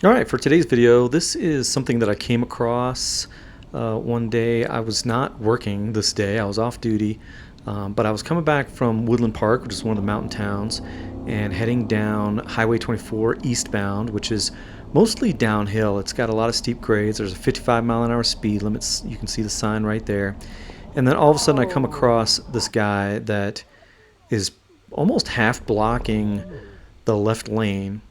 All right, for today's video, this is something that I came across one day. I was not working this day, I was off duty, but I was coming back from Woodland Park, which is one of the mountain towns, and heading down Highway 24 eastbound, which is mostly downhill. It's got a lot of steep grades. There's a 55-mile-an-hour speed limit. You can see the sign right there. And then all of a sudden I come across this guy that is almost half blocking the left lane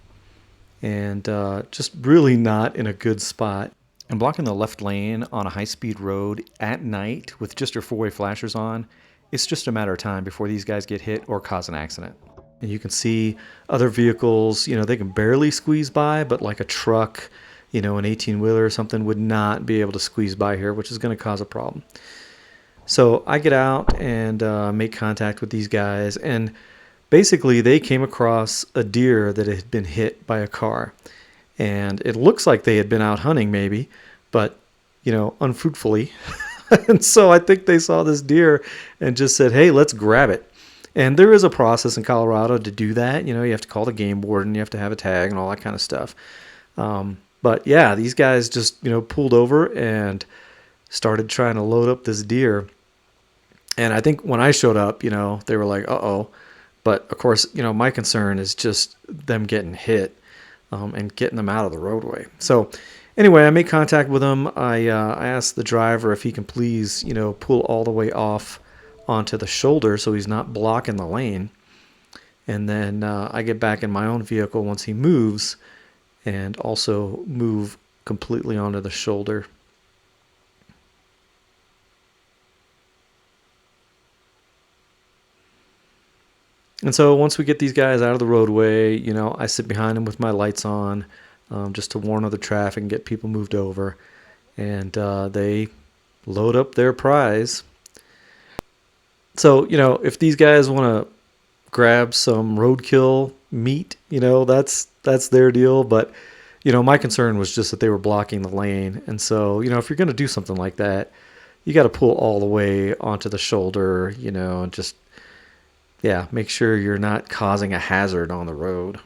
and just really not in a good spot. And blocking the left lane on a high-speed road at night with just your four-way flashers on, it's just a matter of time before these guys get hit or cause an accident. And you can see other vehicles, they can barely squeeze by, but like a truck, an 18-wheeler or something would not be able to squeeze by here, which is going to cause a problem. So I get out and make contact with these guys, and basically they came across a deer that had been hit by a car. And it looks like they had been out hunting maybe, but, unfruitfully. And so I think they saw this deer and just said, hey, let's grab it. And there is a process in Colorado to do that. You have to call the game warden, you have to have a tag and all that kind of stuff. But yeah, these guys just, pulled over and started trying to load up this deer. And I think when I showed up, they were like, uh-oh. But of course, my concern is just them getting hit and getting them out of the roadway. So anyway, I made contact with him. I asked the driver if he can please, pull all the way off onto the shoulder so he's not blocking the lane. And then I get back in my own vehicle once he moves and also move completely onto the shoulder. And so once we get these guys out of the roadway, I sit behind them with my lights on just to warn other traffic and get people moved over. And they load up their prize. So, if these guys want to grab some roadkill meat, that's their deal. But, my concern was just that they were blocking the lane. And so, if you're going to do something like that, you got to pull all the way onto the shoulder, and just make sure you're not causing a hazard on the road.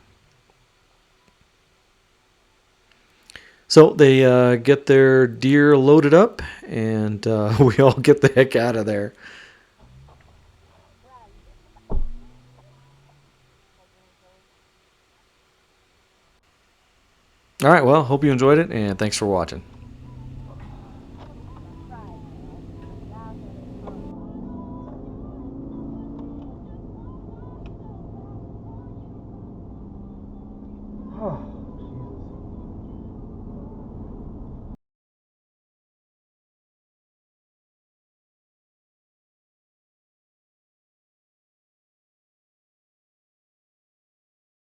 So they get their deer loaded up, and we all get the heck out of there. All right, well, hope you enjoyed it, and thanks for watching.